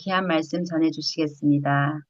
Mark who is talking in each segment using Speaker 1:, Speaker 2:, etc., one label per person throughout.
Speaker 1: 귀한 말씀 전해 주시겠습니다.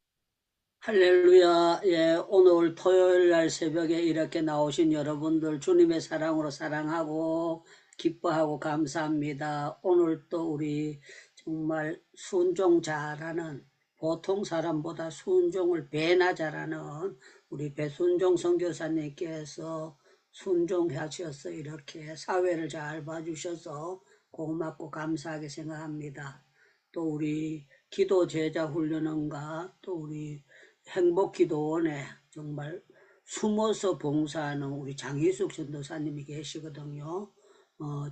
Speaker 2: 할렐루야. 예, 오늘 토요일 날 새벽에 이렇게 나오신 여러분들 주님의 사랑으로 사랑하고 기뻐하고 감사합니다. 오늘 또 우리 정말 순종 잘하는, 보통 사람보다 순종을 배나 잘하는 우리 배순종 선교사님께서 순종하셔서 이렇게 사회를 잘 봐주셔서 고맙고 감사하게 생각합니다. 또 우리 기도 제자 훈련원과 또 우리 행복기도원에 정말 숨어서 봉사하는 우리 장희숙 전도사님이 계시거든요.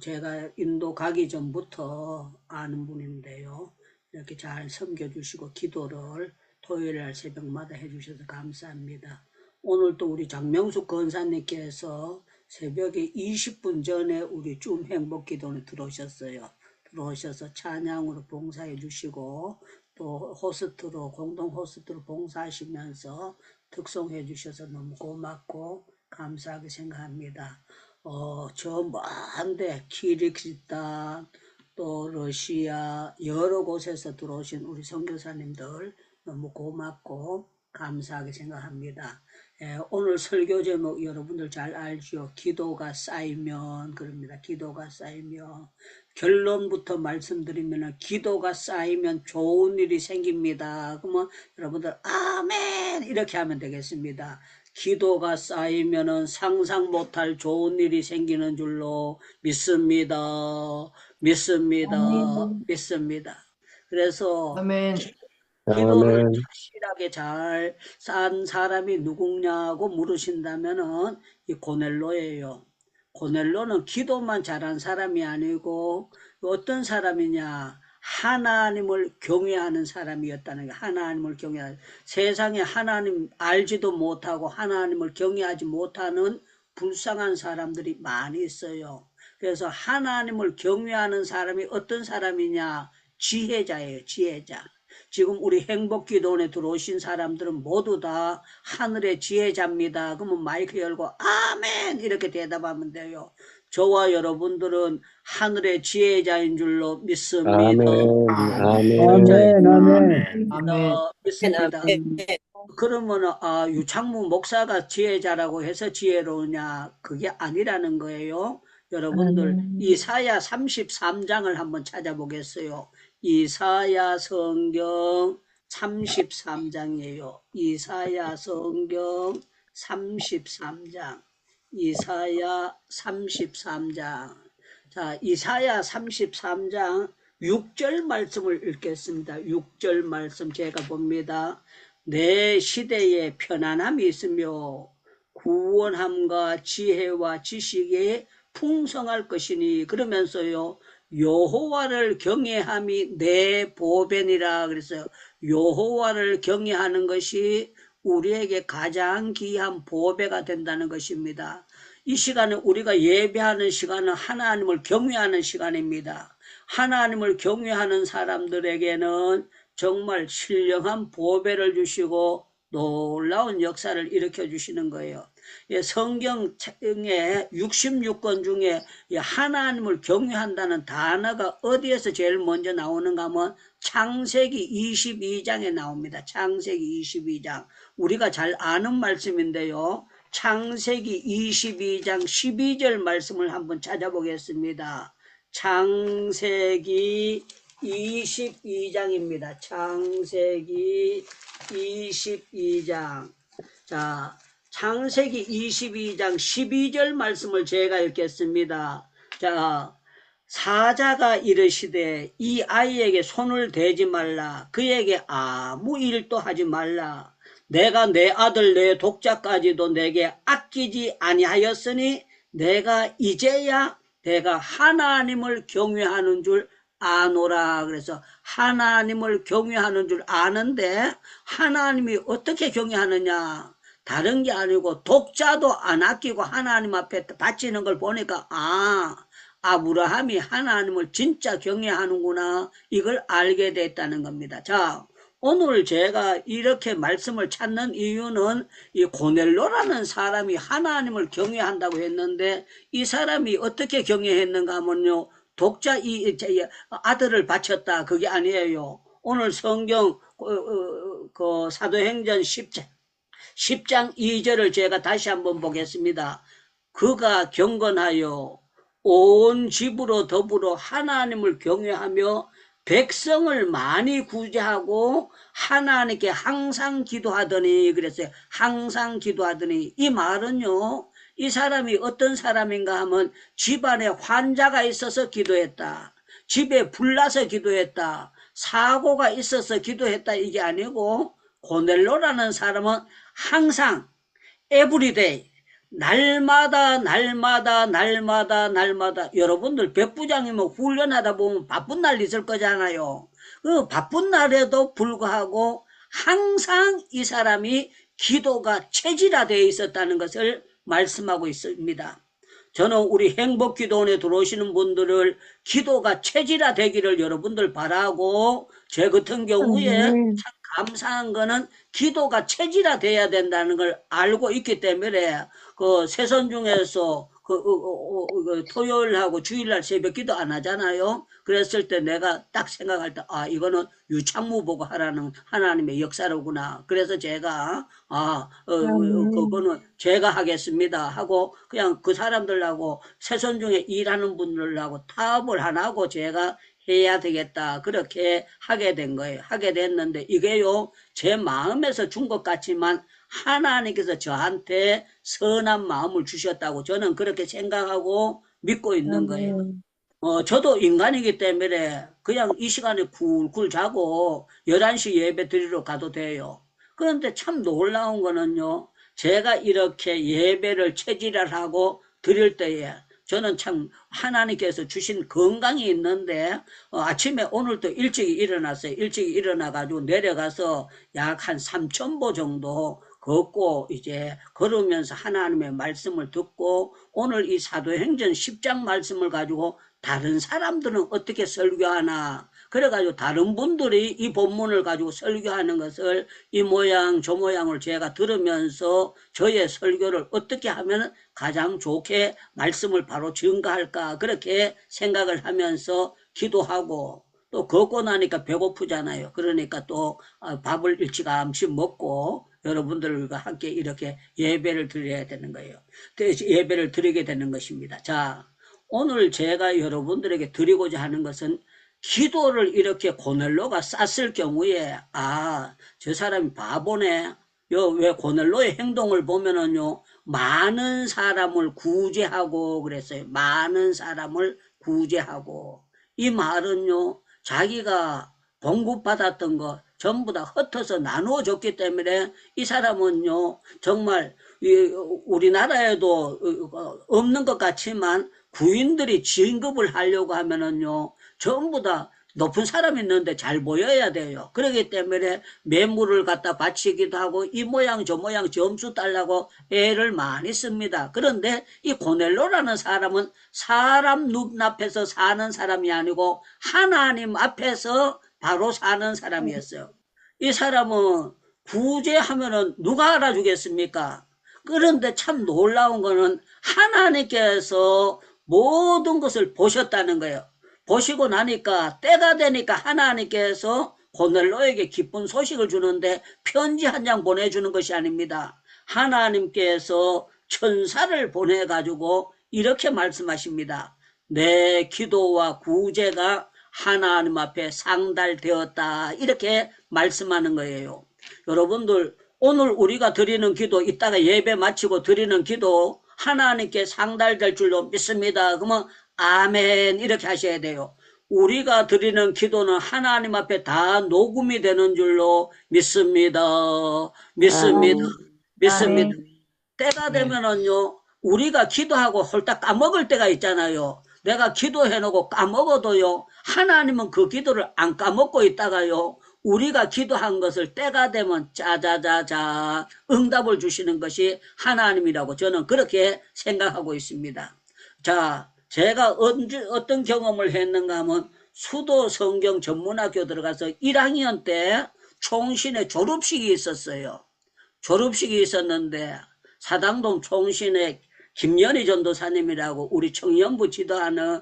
Speaker 2: 제가 인도 가기 전부터 아는 분인데요. 이렇게 잘 섬겨주시고 기도를 토요일 날 새벽마다 해주셔서 감사합니다. 오늘 또 우리 장명숙 권사님께서 새벽에 20분 전에 우리 줌 행복기도원에 들어오셨어요. 들어오셔서 찬양으로 봉사해 주시고 또 호스트로, 공동 호스트로 봉사하시면서 특송해 주셔서 너무 고맙고 감사하게 생각합니다. 저 먼데 키르기스탄 또 러시아 여러 곳에서 들어오신 우리 선교사님들 너무 고맙고 감사하게 생각합니다. 오늘 설교 제목 여러분들 잘 알죠? 기도가 쌓이면, 그럽니다. 기도가 쌓이면. 결론부터 말씀드리면 기도가 쌓이면 좋은 일이 생깁니다. 그러면 여러분들 아멘 이렇게 하면 되겠습니다. 기도가 쌓이면 상상 못할 좋은 일이 생기는 줄로 믿습니다. 믿습니다.
Speaker 1: 아멘.
Speaker 2: 믿습니다. 그래서
Speaker 1: 아멘.
Speaker 2: 기도를
Speaker 3: 아멘.
Speaker 2: 착실하게 잘 산 사람이 누구냐고 물으신다면은 이 고넬로예요. 고넬로는 기도만 잘한 사람이 아니고 어떤 사람이냐, 하나님을 경외하는 사람이었다는 게, 하나님을 경외하는, 세상에 하나님 알지도 못하고 하나님을 경외하지 못하는 불쌍한 사람들이 많이 있어요. 그래서 하나님을 경외하는 사람이 어떤 사람이냐, 지혜자예요. 지혜자. 지금 우리 행복기도원에 들어오신 사람들은 모두 다 하늘의 지혜자입니다. 그러면 마이크 열고 아멘 이렇게 대답하면 돼요. 저와 여러분들은 하늘의 지혜자인 줄로 믿습니다.
Speaker 3: 아멘. 아멘.
Speaker 2: 지혜자인
Speaker 4: 아멘,
Speaker 1: 아멘.
Speaker 2: 믿습니다.
Speaker 1: 아멘.
Speaker 2: 그러면 유창무 목사가 지혜자라고 해서 지혜로우냐, 그게 아니라는 거예요. 여러분들 이사야 33장을 한번 찾아보겠어요. 이사야 성경 33장이에요. 이사야 성경 33장. 이사야 33장. 자, 이사야 33장 6절 말씀을 읽겠습니다. 6절 말씀 제가 봅니다. 내 시대에 편안함이 있으며 구원함과 지혜와 지식이 풍성할 것이니, 그러면서요, 여호와를 경외함이 내 보배니라 그랬어요. 여호와를 경외하는 것이 우리에게 가장 귀한 보배가 된다는 것입니다. 이 시간에 우리가 예배하는 시간은 하나님을 경외하는 시간입니다. 하나님을 경외하는 사람들에게는 정말 신령한 보배를 주시고 놀라운 역사를 일으켜 주시는 거예요. 성경의 66권 중에 하나님을 경외한다는 단어가 어디에서 제일 먼저 나오는가 하면 창세기 22장에 나옵니다. 창세기 22장. 우리가 잘 아는 말씀인데요. 창세기 22장 12절 말씀을 한번 찾아보겠습니다. 창세기 22장입니다. 창세기 22장. 자, 창세기 22장 12절 말씀을 제가 읽겠습니다. 자, 사자가 이르시되 이 아이에게 손을 대지 말라. 그에게 아무 일도 하지 말라. 내가 내 아들 내 독자까지도 내게 아끼지 아니하였으니 내가 이제야 내가 하나님을 경외하는 줄 아노라. 그래서 하나님을 경외하는 줄 아는데 하나님이 어떻게 경외하느냐, 다른 게 아니고 독자도 안 아끼고 하나님 앞에 바치는 걸 보니까 아브라함이 하나님을 진짜 경외하는구나, 이걸 알게 됐다는 겁니다. 자, 오늘 제가 이렇게 말씀을 찾는 이유는 이 고넬로라는 사람이 하나님을 경외한다고 했는데 이 사람이 어떻게 경외했는가 하면요, 독자 이 아들을 바쳤다, 그게 아니에요. 오늘 성경 그 사도행전 10장 2절을 제가 다시 한번 보겠습니다. 그가 경건하여 온 집으로 더불어 하나님을 경외하며 백성을 많이 구제하고 하나님께 항상 기도하더니 그랬어요. 항상 기도하더니 이 말은요. 이 사람이 어떤 사람인가 하면 집안에 환자가 있어서 기도했다. 집에 불나서 기도했다. 사고가 있어서 기도했다. 이게 아니고 고넬로라는 사람은 항상 에브리데이 날마다 여러분들 백부장이면 훈련하다 보면 바쁜 날 있을 거잖아요. 그 바쁜 날에도 불구하고 항상 이 사람이 기도가 체질화되어 있었다는 것을 말씀하고 있습니다. 저는 우리 행복기도원에 들어오시는 분들을 기도가 체질화되기를 여러분들 바라고 제 같은 경우에 참 감사한 거는 기도가 체질화돼야 된다는 걸 알고 있기 때문에 그 세선 중에서 토요일하고 주일날 새벽 기도 안 하잖아요. 그랬을 때 내가 딱 생각할 때 이거는 유창무 보고 하라는 하나님의 역사로구나. 그래서 제가 그거는 제가 하겠습니다 하고 그냥 그 사람들하고 세선 중에 일하는 분들하고 타협을 안 하고 제가 해야 되겠다. 그렇게 하게 된 거예요. 하게 됐는데 이게요. 제 마음에서 준 것 같지만 하나님께서 저한테 선한 마음을 주셨다고 저는 그렇게 생각하고 믿고 있는 거예요. 저도 인간이기 때문에 그냥 이 시간에 굴굴 자고 11시 예배 드리러 가도 돼요. 그런데 참 놀라운 거는요. 제가 이렇게 예배를 체질화하고 드릴 때에 저는 참 하나님께서 주신 건강이 있는데 아침에 오늘도 일찍 일어났어요. 일찍 일어나가지고 내려가서 약 한 3,000보 정도 걷고 이제 걸으면서 하나님의 말씀을 듣고 오늘 이 사도행전 10장 말씀을 가지고 다른 사람들은 어떻게 설교하나 그래가지고 다른 분들이 이 본문을 가지고 설교하는 것을 이 모양 저 모양을 제가 들으면서 저의 설교를 어떻게 하면 가장 좋게 말씀을 바로 증가할까 그렇게 생각을 하면서 기도하고 또 걷고 나니까 배고프잖아요. 그러니까 또 밥을 일찌감치 먹고 여러분들과 함께 이렇게 예배를 드려야 되는 거예요. 예배를 드리게 되는 것입니다. 자, 오늘 제가 여러분들에게 드리고자 하는 것은 기도를 이렇게 고넬로가 쌌을 경우에 저 사람이 바보네. 왜 고넬로의 행동을 보면은요 많은 사람을 구제하고 그랬어요. 많은 사람을 구제하고 이 말은요 자기가 공급받았던 거 전부 다 흩어서 나누어 줬기 때문에 이 사람은요 정말 우리나라에도 없는 것 같지만 구인들이 진급을 하려고 하면은요 전부 다 높은 사람이 있는데 잘 보여야 돼요. 그렇기 때문에 매물을 갖다 바치기도 하고 이 모양 저 모양 점수 달라고 애를 많이 씁니다. 그런데 이 고넬로라는 사람은 사람 눈앞에서 사는 사람이 아니고 하나님 앞에서 바로 사는 사람이었어요. 이 사람은 구제하면은 누가 알아주겠습니까? 그런데 참 놀라운 거는 하나님께서 모든 것을 보셨다는 거예요. 보시고 나니까 때가 되니까 하나님께서 고넬로에게 기쁜 소식을 주는데 편지 한 장 보내주는 것이 아닙니다. 하나님께서 천사를 보내가지고 이렇게 말씀하십니다. 내 기도와 구제가 하나님 앞에 상달되었다. 이렇게 말씀하는 거예요. 여러분들 오늘 우리가 드리는 기도 이따가 예배 마치고 드리는 기도 하나님께 상달될 줄로 믿습니다. 그러면 아멘 이렇게 하셔야 돼요. 우리가 드리는 기도는 하나님 앞에 다 녹음이 되는 줄로 믿습니다. 믿습니다. 믿습니다. 때가 되면은요 우리가 기도하고 홀딱 까먹을 때가 있잖아요. 내가 기도해놓고 까먹어도요 하나님은 그 기도를 안 까먹고 있다가요 우리가 기도한 것을 때가 되면 짜자자자 응답을 주시는 것이 하나님이라고 저는 그렇게 생각하고 있습니다. 자, 제가 어떤 경험을 했는가 하면 수도 성경 전문학교 들어가서 1학년 때 총신의 졸업식이 있었어요. 졸업식이 있었는데 사당동 총신의 김연희 전도사님이라고 우리 청년부 지도하는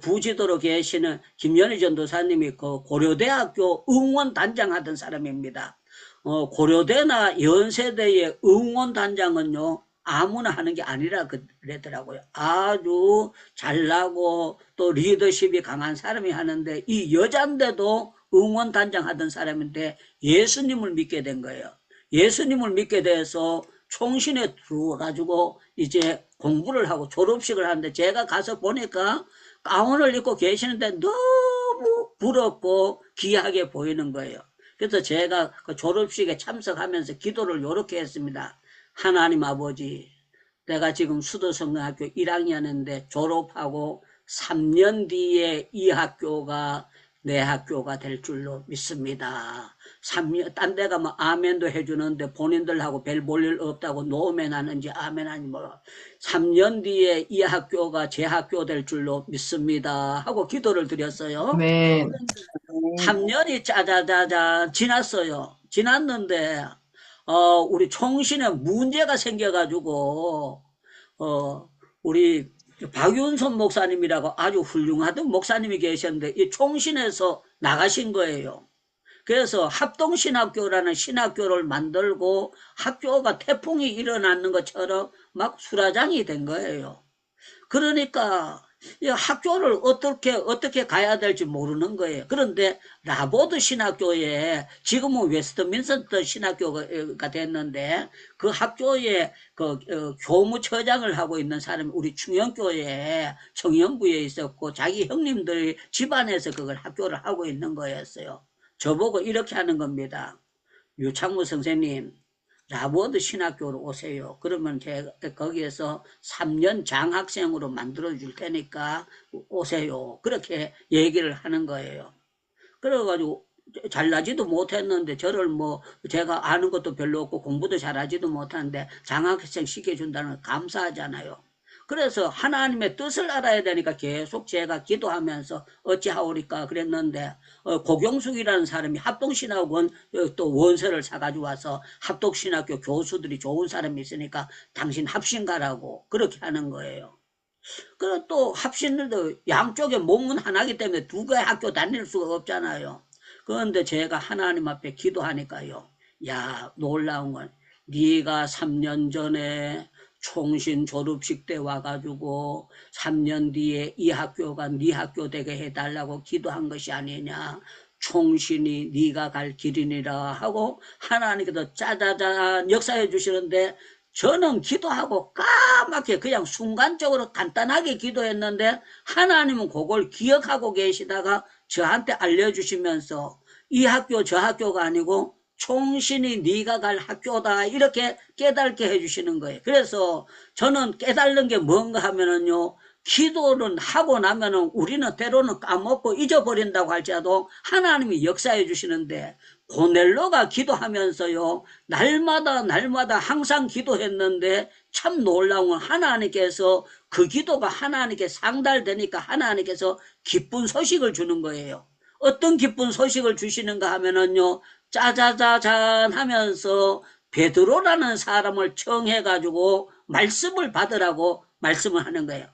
Speaker 2: 부지도로 계시는 김연희 전도사님이 그 고려대학교 응원단장 하던 사람입니다. 고려대나 연세대의 응원단장은요 아무나 하는 게 아니라 그러더라고요. 아주 잘나고 또 리더십이 강한 사람이 하는데, 이 여잔데도 응원단장 하던 사람인데 예수님을 믿게 된 거예요. 예수님을 믿게 돼서 총신에 들어와가지고 이제 공부를 하고 졸업식을 하는데, 제가 가서 보니까 가운을 입고 계시는데 너무 부럽고 귀하게 보이는 거예요. 그래서 제가 그 졸업식에 참석하면서 기도를 이렇게 했습니다. 하나님 아버지, 내가 지금 수도성등학교 1학년인데 졸업하고 3년 뒤에 이 학교가 내 학교가 될 줄로 믿습니다. 3년, 딴 데 가면 아멘도 해주는데 본인들하고 별 볼 일 없다고 노멘 하는지 아멘 하니 뭐 3년 뒤에 이 학교가 제 학교 될 줄로 믿습니다 하고 기도를 드렸어요.
Speaker 4: 네.
Speaker 2: 3년이 짜자자자 지났어요. 지났는데 우리 총신에 문제가 생겨가지고 우리 박윤선 목사님이라고 아주 훌륭하던 목사님이 계셨는데 이 총신에서 나가신 거예요. 그래서 합동신학교라는 신학교를 만들고 학교가 태풍이 일어나는 것처럼 막 수라장이 된 거예요. 그러니까 이 학교를 어떻게 가야 될지 모르는 거예요. 그런데 라보드 신학교에 지금은 웨스트민스터 신학교가 됐는데 그 학교에 교무처장을 하고 있는 사람이 우리 충영교회 청년부에 있었고 자기 형님들이 집안에서 그걸 학교를 하고 있는 거였어요. 저보고 이렇게 하는 겁니다. 유창무 선생님, 라보드 신학교로 오세요. 그러면 제가 거기에서 3년 장학생으로 만들어 줄 테니까 오세요. 그렇게 얘기를 하는 거예요. 그래가지고 잘나지도 못했는데 저를 뭐 제가 아는 것도 별로 없고 공부도 잘하지도 못하는데 장학생 시켜준다는 건 감사하잖아요. 그래서 하나님의 뜻을 알아야 되니까 계속 제가 기도하면서 어찌하오리까 그랬는데 고경숙이라는 사람이 합동신학원 또 원서를 사가지고 와서 합동신학교 교수들이 좋은 사람이 있으니까 당신 합신 가라고 그렇게 하는 거예요. 그리고 또 합신들도 양쪽에 몸은 하나기 때문에 두 개의 학교 다닐 수가 없잖아요. 그런데 제가 하나님 앞에 기도하니까요. 야, 놀라운 건 네가 3년 전에 총신 졸업식 때 와가지고 3년 뒤에 이 학교가 네 학교 되게 해달라고 기도한 것이 아니냐. 총신이 네가 갈 길이니라 하고 하나님께서 짜자잔 역사해 주시는데, 저는 기도하고 까맣게 그냥 순간적으로 간단하게 기도했는데 하나님은 그걸 기억하고 계시다가 저한테 알려주시면서 이 학교 저 학교가 아니고 총신이 네가 갈 학교다 이렇게 깨닫게 해주시는 거예요. 그래서 저는 깨달는 게 뭔가 하면은요, 기도는 하고 나면은 우리는 때로는 까먹고 잊어버린다고 할지라도 하나님이 역사해 주시는데, 고넬로가 기도하면서요 날마다 항상 기도했는데 참 놀라운 건 하나님께서 그 기도가 하나님께 상달되니까 하나님께서 기쁜 소식을 주는 거예요. 어떤 기쁜 소식을 주시는가 하면은요, 짜자자잔 하면서 베드로라는 사람을 청해가지고 말씀을 받으라고 말씀을 하는 거예요.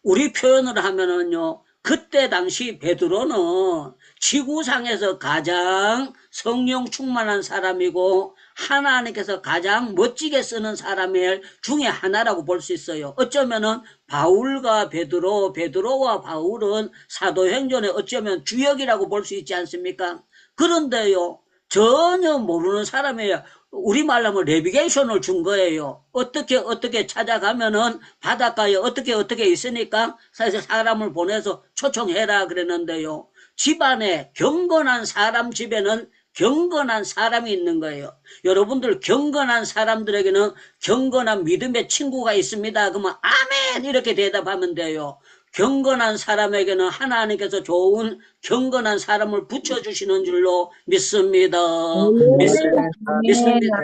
Speaker 2: 우리 표현으로 하면은요, 그때 당시 베드로는 지구상에서 가장 성령 충만한 사람이고 하나님께서 가장 멋지게 쓰는 사람 중에 하나라고 볼 수 있어요. 어쩌면은 바울과 베드로와 바울은 사도행전에 어쩌면 주역이라고 볼 수 있지 않습니까? 그런데요, 전혀 모르는 사람이에요. 우리말로 하면 내비게이션을 준 거예요. 어떻게 찾아가면은 바닷가에 어떻게 있으니까 사람을 보내서 초청해라 그랬는데요. 집안에 경건한 사람 집에는 경건한 사람이 있는 거예요. 여러분들 경건한 사람들에게는 경건한 믿음의 친구가 있습니다. 그러면 아멘 이렇게 대답하면 돼요. 경건한 사람에게는 하나님께서 좋은 경건한 사람을 붙여주시는 줄로 믿습니다. 믿습니다.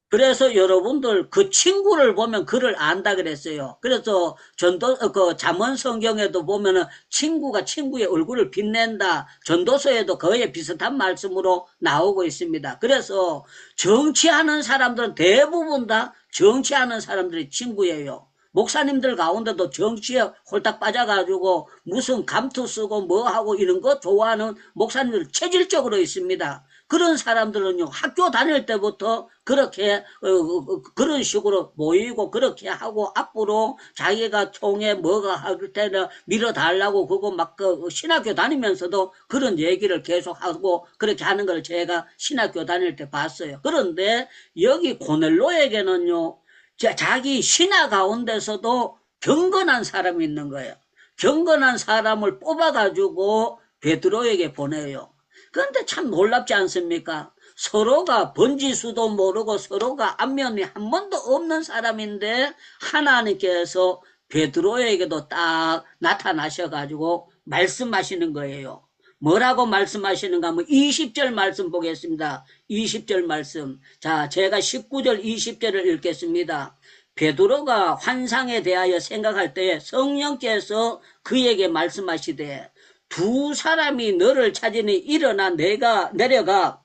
Speaker 2: 그래서 여러분들 그 친구를 보면 그를 안다 그랬어요. 그래서 잠언 성경에도 보면은 친구가 친구의 얼굴을 빛낸다. 전도서에도 거의 비슷한 말씀으로 나오고 있습니다. 그래서 정치하는 사람들은 대부분 다 정치하는 사람들이 친구예요. 목사님들 가운데도 정치에 홀딱 빠져가지고 무슨 감투 쓰고 뭐 하고 이런 거 좋아하는 목사님들 체질적으로 있습니다. 그런 사람들은요, 학교 다닐 때부터 그렇게 그런 식으로 모이고 그렇게 하고 앞으로 자기가 총회 뭐가 할 때는 밀어달라고 그거 막 신학교 다니면서도 그런 얘기를 계속 하고 그렇게 하는 걸 제가 신학교 다닐 때 봤어요. 그런데 여기 고넬로에게는요, 자기 신하 가운데서도 경건한 사람이 있는 거예요. 경건한 사람을 뽑아가지고 베드로에게 보내요. 그런데 참 놀랍지 않습니까? 서로가 번지수도 모르고 서로가 안면이 한 번도 없는 사람인데 하나님께서 베드로에게도 딱 나타나셔가지고 말씀하시는 거예요. 뭐라고 말씀하시는가 하면 20절 말씀 보겠습니다. 20절 말씀. 자, 제가 19절 20절을 읽겠습니다. 베드로가 환상에 대하여 생각할 때에 성령께서 그에게 말씀하시되 두 사람이 너를 찾으니 일어나 내려가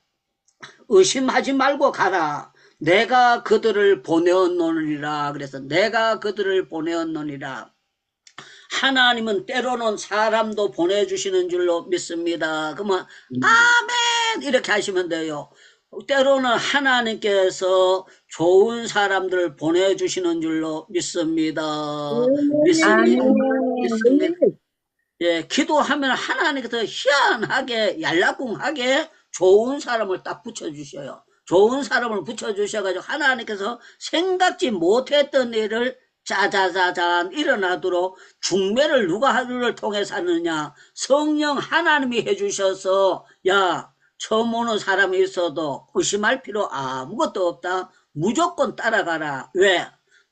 Speaker 2: 의심하지 말고 가라. 내가 그들을 보내었노니라. 그래서 내가 그들을 보내었노니라. 하나님은 때로는 사람도 보내주시는 줄로 믿습니다. 그러면 아멘 이렇게 하시면 돼요. 때로는 하나님께서 좋은 사람들을 보내주시는 줄로 믿습니다. 믿습니다. 믿습니다. 예, 기도하면 하나님께서 희한하게 얄라꿍하게 좋은 사람을 딱 붙여주셔요. 좋은 사람을 붙여주셔가지고 하나님께서 생각지 못했던 일을 짜자자잔 일어나도록 중매를 누가 하루를 통해서 하느냐? 성령 하나님이 해주셔서 야 처음 오는 사람이 있어도 의심할 필요 아무것도 없다. 무조건 따라가라. 왜?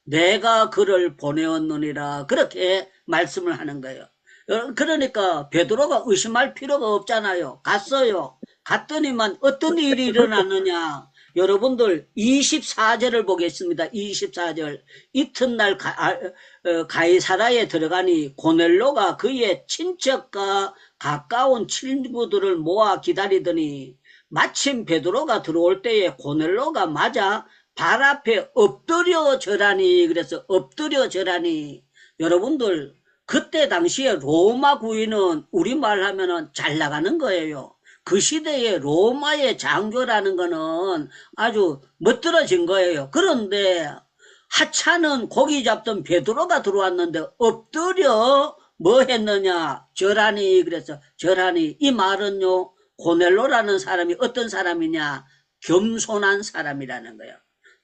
Speaker 2: 내가 그를 보내었느니라. 그렇게 말씀을 하는 거예요. 그러니까 베드로가 의심할 필요가 없잖아요. 갔어요. 갔더니만 어떤 일이 일어났느냐. 여러분들 24절을 보겠습니다. 24절. 이튿날 가이사라에 들어가니 고넬로가 그의 친척과 가까운 친구들을 모아 기다리더니 마침 베드로가 들어올 때에 고넬로가 맞아 발 앞에 엎드려 절하니. 그래서 엎드려 절하니. 여러분들 그때 당시에 로마 구인은 우리말 하면은 잘 나가는 거예요. 그 시대에 로마의 장교라는 거는 아주 멋들어진 거예요. 그런데 하찮은 고기 잡던 베드로가 들어왔는데 엎드려 뭐 했느냐? 절하니. 그래서 절하니. 이 말은요, 고넬로라는 사람이 어떤 사람이냐? 겸손한 사람이라는 거예요.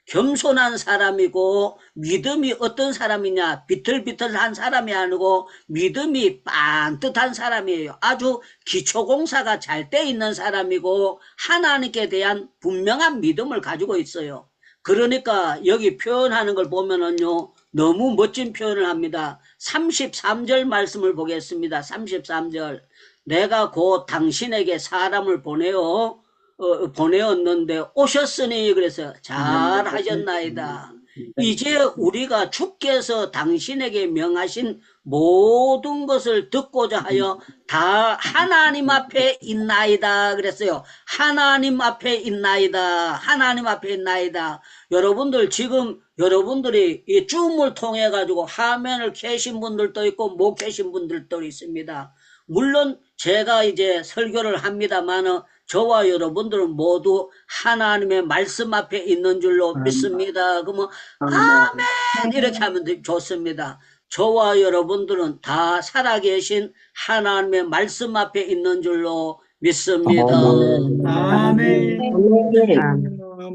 Speaker 2: 겸손한 사람이고 믿음이 어떤 사람이냐? 비틀비틀한 사람이 아니고 믿음이 반듯한 사람이에요. 아주 기초공사가 잘 돼 있는 사람이고 하나님께 대한 분명한 믿음을 가지고 있어요. 그러니까 여기 표현하는 걸 보면은요, 너무 멋진 표현을 합니다. 33절 말씀을 보겠습니다. 33절. 내가 곧 당신에게 사람을 보내었는데 오셨으니. 그래서 잘 하셨나이다. 이제 우리가 주께서 당신에게 명하신 모든 것을 듣고자 하여 다 하나님 앞에 있나이다. 그랬어요. 하나님 앞에 있나이다. 하나님 앞에 있나이다. 여러분들 지금 여러분들이 이 줌을 통해 가지고 화면을 켜신 분들도 있고 못 켜신 분들도 있습니다. 물론 제가 이제 설교를 합니다만은 저와 여러분들은 모두 하나님의 말씀 앞에 있는 줄로 믿습니다. 그러면 아멘 이렇게 하면 좋습니다. 저와 여러분들은 다 살아계신 하나님의 말씀 앞에 있는 줄로 믿습니다.
Speaker 4: 아멘.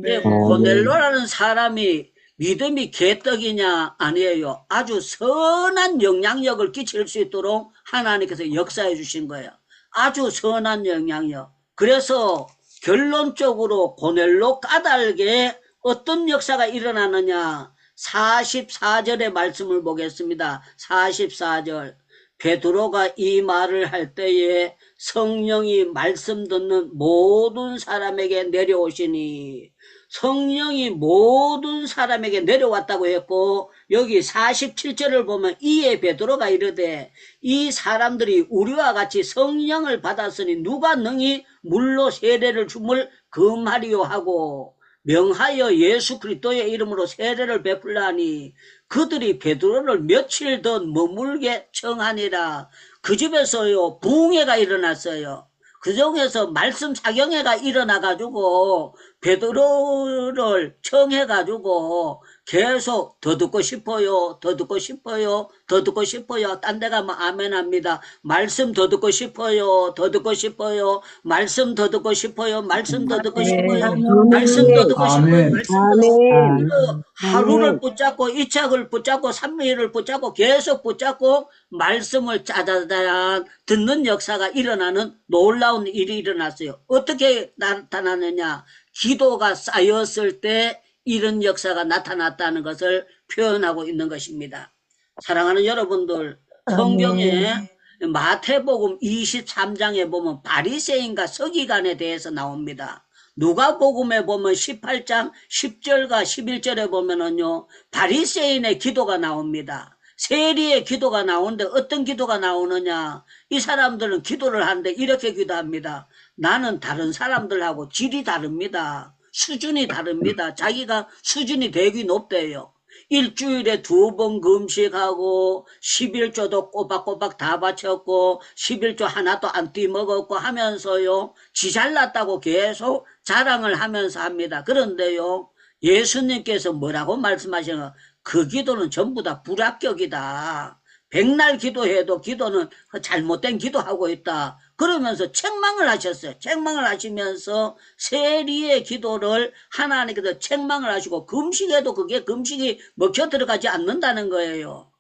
Speaker 2: 네, 고넬로라는 사람이 믿음이 개떡이냐? 아니에요. 아주 선한 영향력을 끼칠 수 있도록 하나님께서 역사해 주신 거예요. 아주 선한 영향력. 그래서 결론적으로 고넬로 까닭에 어떤 역사가 일어나느냐? 44절의 말씀을 보겠습니다. 44절. 베드로가 이 말을 할 때에 성령이 말씀 듣는 모든 사람에게 내려오시니. 성령이 모든 사람에게 내려왔다고 했고, 여기 47절을 보면 이에 베드로가 이르되 이 사람들이 우리와 같이 성령을 받았으니 누가 능히 물로 세례를 줌을 금하리요 하고, 명하여 예수 그리스도의 이름으로 세례를 베풀라니 그들이 베드로를 며칠 더 머물게 청하니라. 그 집에서요 부흥회가 일어났어요. 그 중에서 말씀 사경회가 일어나가지고 베드로를 청해가지고 계속 더 듣고 싶어요, 더 듣고 싶어요, 더 듣고 싶어요. 딴 데 가면 아멘 합니다. 말씀 더 듣고 싶어요, 더 듣고 싶어요, 말씀 더 듣고 싶어요, 말씀 더 듣고 싶어요, 말씀 더 듣고 싶어요,
Speaker 4: 아멘.
Speaker 2: 말씀 더 듣고
Speaker 3: 아멘.
Speaker 2: 싶어요. 하루를 붙잡고 이착을 붙잡고 3일을 붙잡고 계속 붙잡고 말씀을 짜자잔 듣는 역사가 일어나는 놀라운 일이 일어났어요. 어떻게 나타나느냐? 기도가 쌓였을 때 이런 역사가 나타났다는 것을 표현하고 있는 것입니다. 사랑하는 여러분들, 성경에 마태복음 23장에 보면 바리새인과 서기관에 대해서 나옵니다. 누가복음에 보면 18장 10절과 11절에 보면은요 바리새인의 기도가 나옵니다. 세리의 기도가 나오는데 어떤 기도가 나오느냐? 이 사람들은 기도를 하는데 이렇게 기도합니다. 나는 다른 사람들하고 질이 다릅니다. 수준이 다릅니다. 자기가 수준이 되게 높대요. 일주일에 2번 금식하고 11조도 꼬박꼬박 다 바쳤고 11조 하나도 안 떼먹었고 하면서요 지 잘났다고 계속 자랑을 하면서 합니다. 그런데요 예수님께서 뭐라고 말씀하시는가? 그 기도는 전부 다 불합격이다. 백날 기도해도 기도는 잘못된 기도하고 있다. 그러면서 책망을 하셨어요. 책망을 하시면서 세리의 기도를 하나님께서 책망을 하시고 금식에도 그게 금식이 먹혀 들어가지 않는다는 거예요.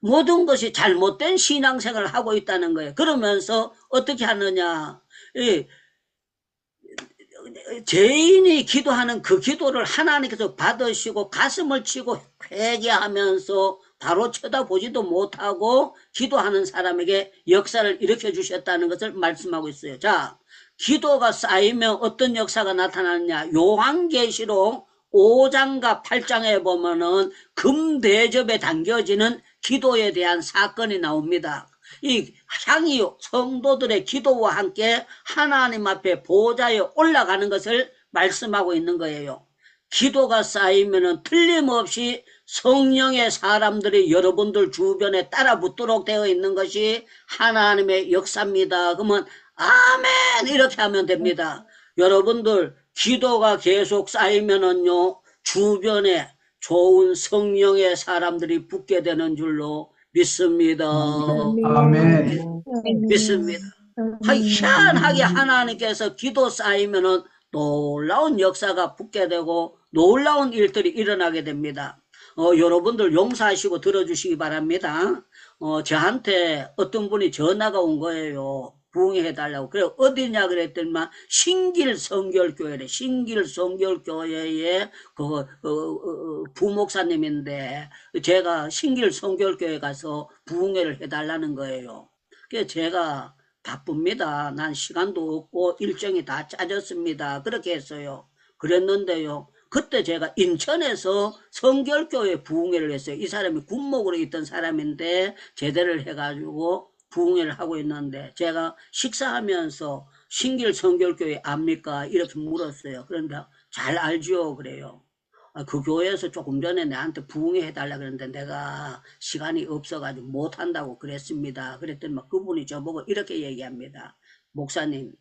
Speaker 2: 모든 것이 잘못된 신앙생활을 하고 있다는 거예요. 그러면서 어떻게 하느냐. 죄인이 기도하는 그 기도를 하나님께서 받으시고 가슴을 치고 회개하면서 바로 쳐다보지도 못하고 기도하는 사람에게 역사를 일으켜 주셨다는 것을 말씀하고 있어요. 자, 기도가 쌓이면 어떤 역사가 나타나느냐. 요한계시록 5장과 8장에 보면은 금대접에 담겨지는 기도에 대한 사건이 나옵니다. 이 향이 성도들의 기도와 함께 하나님 앞에 보좌에 올라가는 것을 말씀하고 있는 거예요. 기도가 쌓이면은 틀림없이 성령의 사람들이 여러분들 주변에 따라붙도록 되어 있는 것이 하나님의 역사입니다. 그러면 아멘 이렇게 하면 됩니다. 여러분들 기도가 계속 쌓이면은요 주변에 좋은 성령의 사람들이 붙게 되는 줄로 믿습니다.
Speaker 4: 아멘.
Speaker 2: 믿습니다. 희한하게 하나님께서 기도 쌓이면은 놀라운 역사가 붙게 되고 놀라운 일들이 일어나게 됩니다. 여러분들 용서하시고 들어주시기 바랍니다. 저한테 어떤 분이 전화가 온 거예요. 부흥해달라고. 그래, 어디냐 그랬더니만, 신길성결교회래. 신길성결교회의 부목사님인데, 제가 신길성결교회 가서 부흥회를 해달라는 거예요. 그래서 제가 바쁩니다. 난 시간도 없고 일정이 다 짜졌습니다. 그렇게 했어요. 그랬는데요. 그때 제가 인천에서 성결교회 부흥회를 했어요. 이 사람이 군목으로 있던 사람인데 제대를 해가지고 부흥회를 하고 있는데 제가 식사하면서 신길 성결교회 압니까? 이렇게 물었어요. 그런데 잘 알죠? 그래요. 그 교회에서 조금 전에 나한테 부흥회 해달라 그랬는데 내가 시간이 없어가지고 못한다고 그랬습니다. 그랬더니 막 그분이 저보고 이렇게 얘기합니다. 목사님,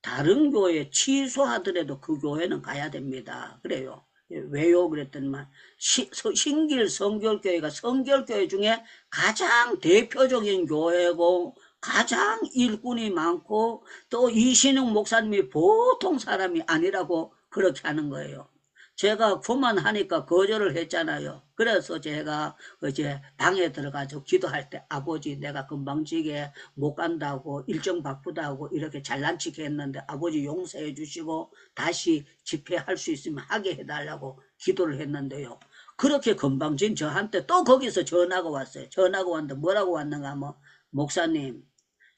Speaker 2: 다른 교회 취소하더라도 그 교회는 가야 됩니다. 그래요. 왜요? 그랬더니만 신길 성결교회가 성결교회 중에 가장 대표적인 교회고 가장 일꾼이 많고 또 이신흥 목사님이 보통 사람이 아니라고 그렇게 하는 거예요. 제가 그만하니까 거절을 했잖아요. 그래서 제가 이제 방에 들어가서 기도할 때 아버지 내가 금방지게 못 간다고 일정 바쁘다고 이렇게 잘난 척 했는데 아버지 용서해 주시고 다시 집회할 수 있으면 하게 해달라고 기도를 했는데요. 그렇게 금방진 저한테 또 거기서 전화가 왔어요. 전화가 왔는데 뭐라고 왔는가 하면 목사님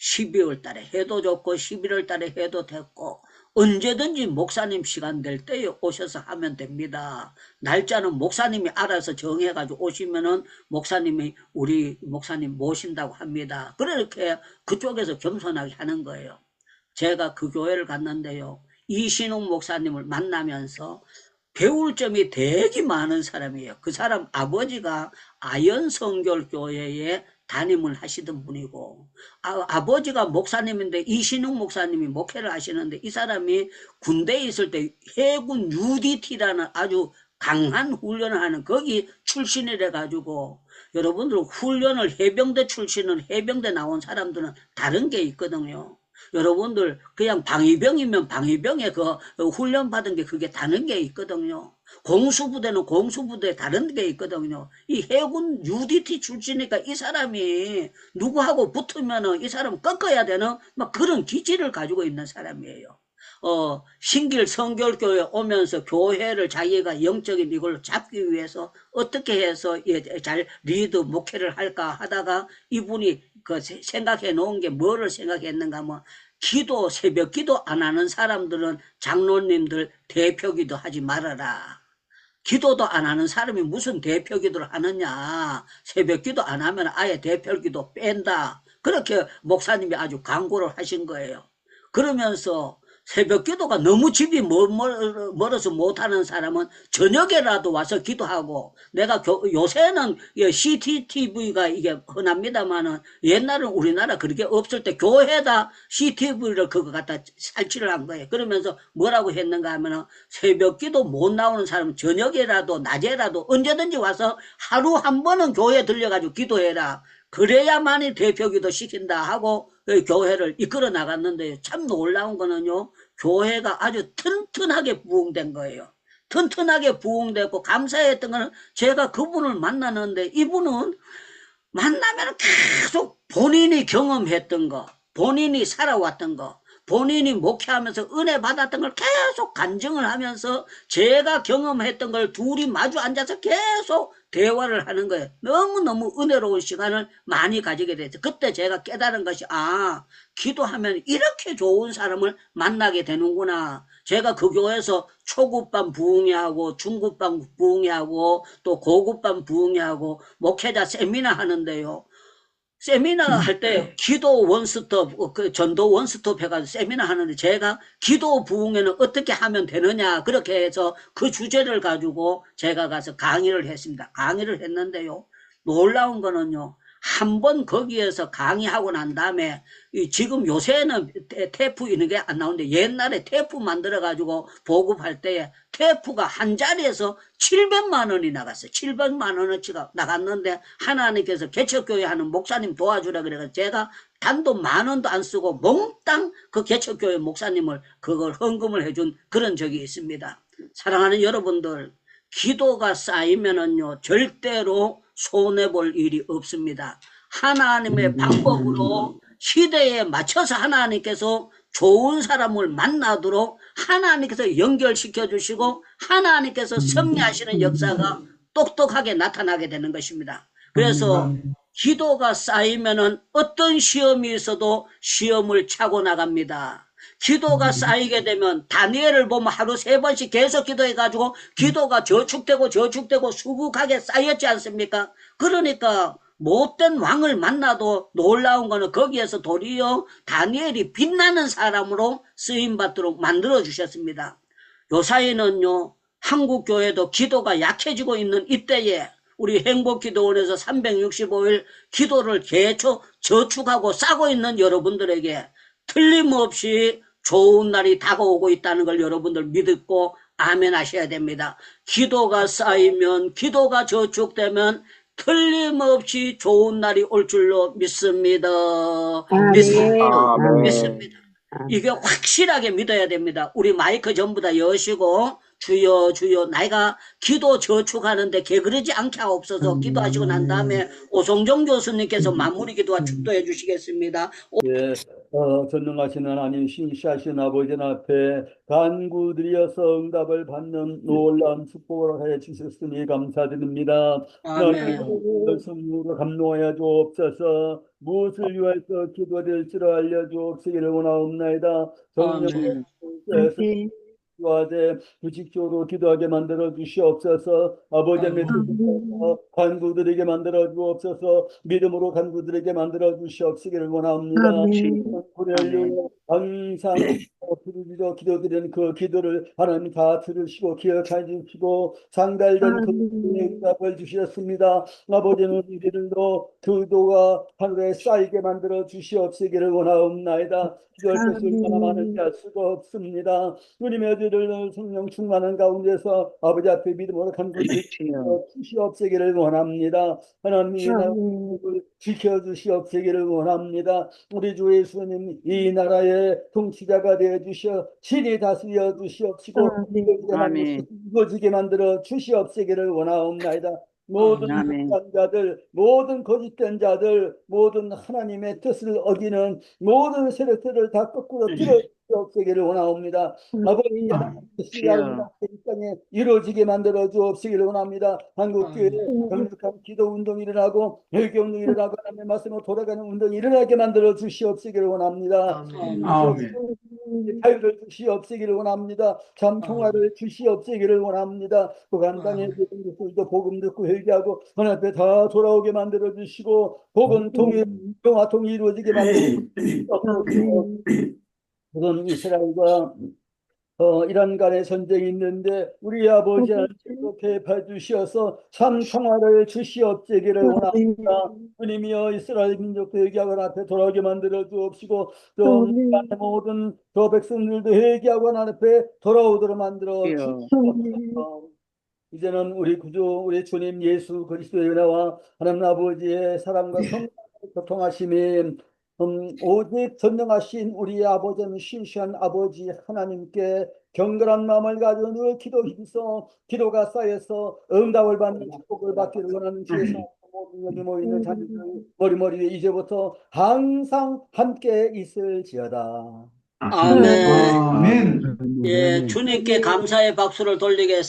Speaker 2: 12월 달에 해도 좋고 11월 달에 해도 됐고 언제든지 목사님 시간 될 때에 오셔서 하면 됩니다. 날짜는 목사님이 알아서 정해가지고 오시면은 목사님이 우리 목사님 모신다고 합니다. 그렇게 그쪽에서 겸손하게 하는 거예요. 제가 그 교회를 갔는데요. 이신웅 목사님을 만나면서 배울 점이 되게 많은 사람이에요. 그 사람 아버지가 아연성결교회에 담임을 하시던 분이고, 아버지가 목사님인데 이신웅 목사님이 목회를 하시는데, 이 사람이 군대에 있을 때 해군 UDT라는 아주 강한 훈련을 하는 거기 출신이래 가지고, 여러분들 훈련을 해병대 출신은 해병대 나온 사람들은 다른 게 있거든요. 여러분들 그냥 방위병이면 방위병에 그 훈련 받은 게 그게 다른 게 있거든요. 공수부대는 공수부대에 다른 게 있거든요. 이 해군 UDT 출신이니까 이 사람이 누구하고 붙으면은 이 사람 꺾어야 되는 막 그런 기질을 가지고 있는 사람이에요. 신길 성결교회 오면서 교회를 자기가 영적인 이걸로 잡기 위해서 어떻게 해서 잘 리드 목회를 할까 하다가 이분이 그 생각해 놓은 게 뭐를 생각했는가 하면, 기도, 새벽 기도 안 하는 사람들은 장로님들 대표 기도 하지 말아라. 기도도 안 하는 사람이 무슨 대표 기도를 하느냐. 새벽 기도 안 하면 아예 대표 기도 뺀다. 그렇게 목사님이 아주 강구를 하신 거예요. 그러면서 새벽 기도가 너무 집이 멀어서 못하는 사람은 저녁에라도 와서 기도하고, 내가 요새는 CCTV가 이게 흔합니다만은 옛날은 우리나라 그렇게 없을 때 교회에다 CCTV를 그거 갖다 설치를 한 거예요. 그러면서 뭐라고 했는가 하면은, 새벽 기도 못 나오는 사람은 저녁에라도 낮에라도 언제든지 와서 하루 한 번은 교회에 들려가지고 기도해라. 그래야만이 대표 기도 시킨다 하고 교회를 이끌어 나갔는데, 참 놀라운 거는요, 교회가 아주 튼튼하게 부흥된 거예요. 튼튼하게 부흥됐고, 감사했던 거는 제가 그분을 만났는데, 이분은 만나면 계속 본인이 경험했던 거, 본인이 살아왔던 거, 본인이 목회하면서 은혜 받았던 걸 계속 간증을 하면서 제가 경험했던 걸 둘이 마주 앉아서 계속 대화를 하는 거예요. 너무너무 은혜로운 시간을 많이 가지게 됐죠. 그때 제가 깨달은 것이, 기도하면 이렇게 좋은 사람을 만나게 되는구나. 제가 그 교회에서 초급반 부흥회하고 중급반 부흥회하고 또 고급반 부흥회하고 목회자 세미나 하는데요. 세미나 할 때 기도 원스톱, 전도 원스톱 해가지고 세미나 하는데, 제가 기도 부흥회는 어떻게 하면 되느냐, 그렇게 해서 그 주제를 가지고 제가 가서 강의를 했습니다. 강의를 했는데요, 놀라운 거는요, 한 번 거기에서 강의하고 난 다음에, 지금 요새는 테이프 이런 게 안 나오는데, 옛날에 테이프 만들어가지고 보급할 때에 테이프가 한 자리에서 700만 원이 나갔어요. 700만 원어치가 나갔는데, 하나님께서 개척교회 하는 목사님 도와주라 그래서 제가 단돈 10,000원도 안 쓰고 몽땅 그 개척교회 목사님을 그걸 헌금을 해준 그런 적이 있습니다. 사랑하는 여러분들, 기도가 쌓이면은요, 절대로 손해볼 일이 없습니다. 하나님의 방법으로 시대에 맞춰서 하나님께서 좋은 사람을 만나도록 하나님께서 연결시켜 주시고, 하나님께서 섭리하시는 역사가 똑똑하게 나타나게 되는 것입니다. 그래서 기도가 쌓이면은 어떤 시험이 있어도 시험을 차고 나갑니다. 기도가 쌓이게 되면 다니엘을 보면 하루 3번씩 계속 기도해가지고 기도가 저축되고 수북하게 쌓였지 않습니까? 그러니까 못된 왕을 만나도 놀라운 거는 거기에서 도리어 다니엘이 빛나는 사람으로 쓰임받도록 만들어주셨습니다. 요사이는요, 한국교회도 기도가 약해지고 있는 이때에 우리 행복기도원에서 365일 기도를 계속 저축하고 싸고 있는 여러분들에게 틀림없이 좋은 날이 다가오고 있다는 걸 여러분들 믿고 아멘 하셔야 됩니다. 기도가 쌓이면, 기도가 저축되면 틀림없이 좋은 날이 올 줄로 믿습니다. 믿습니다. 이게 확실하게 믿어야 됩니다. 우리 마이크 전부 다 여시고, 주여 주여, 내가 기도 저축하는데 게으르지 않게 하옵소서 기도하시고 난 다음에 오성종 교수님께서 마무리 기도와 축도해 주시겠습니다.
Speaker 5: 예, 전능하신 하나님, 신시하신 아버지 앞에 간구드려서 응답을 받는 놀라운 축복을 해 주셨으니 감사드립니다.
Speaker 2: 아멘.
Speaker 5: 성령으로 감동하여 주옵소서. 무엇을 위하여 기도될지를 알려주옵시기를 원하옵나이다.
Speaker 2: 아멘.
Speaker 5: 기도하되 규칙적으로 기도하게 만들어 주시옵소서. 아버지 믿음으로 간구드리게 만들어 주옵소서. 믿음으로 간구드리게 만들어 주시옵시기를 원합니다. 구렐로 항상 부르짖어 기도드리는 그 기도를 하나님 다 들으시고 기억해 주시고 상달된 그 응답을 주셨습니다. 아버지는 우리들도 기도가 하늘에 쌓이게 만들어 주시옵시기를 원하옵나이다. 기도할 것이 얼마나 많은지 알 수가 없습니다. 주님의 아들을 성령 충만한 가운데서 아버지 앞에 믿음으로 간구드리고 주시옵시기를 원합니다. 하나님의 나라를 지켜주시옵시기를 원합니다. 우리 주 예수님 이 나라의 통치자가 되어 주시어 신이 다스려 주시옵시고 이루어지게 만들어 주시옵시기를 원하옵나이다. 모든 거짓된 자들, 모든 거짓된 자들, 모든 하나님의 뜻을 어기는 모든 세력들을 다 거꾸로 들어주옵시기를 원하옵니다. 아버지 하나님의 이 땅에 이루어지게 만들어 주옵시기를 원합니다. 한국교회 강력한 기도 운동이 일어나고 회개 운동이 일어나고 하나님의 말씀으로 돌아가는 운동이 일어나게 만들어 주시옵시기를 원합니다. 자유를 주시옵시기를 원합니다. 참 평화를 주시옵시기를 원합니다. 그 간당의 교인들도 복음 듣고 회개하고 하나님 앞에 다 돌아오게 만들어 주시고 복음 통일 평화 통이 이루어지게 만들어 주시옵소서. 그건 이스라엘과 이란 간의 전쟁이 있는데 우리 아버지 하나님께서 개입해 주시어서 참 평화를 주시옵시기를 원합니다. 주님이여 이스라엘 민족도 회개하고 앞에 돌아오게 만들어 주옵시고 또 모든 저 백성들도 회개하고 앞에 돌아오도록 만들어 주옵소서. 이제는 우리 구주 우리 주님 예수 그리스도의 은혜와 하나님 아버지의 사랑과 성령의 교통하심이 오직 전능하신 우리 아버지는 신실한 아버지 하나님께 경건한 마음을 가지고 늘 기도 힘써 기도가 쌓여서 응답을 받는 축복을 받기를 원하는 주에서 모든 여기 모이는 자녀들 머리 위에 이제부터 항상 함께 있을지어다.
Speaker 2: 아멘. 예, 주님께 감사의 박수를 돌리겠습니다.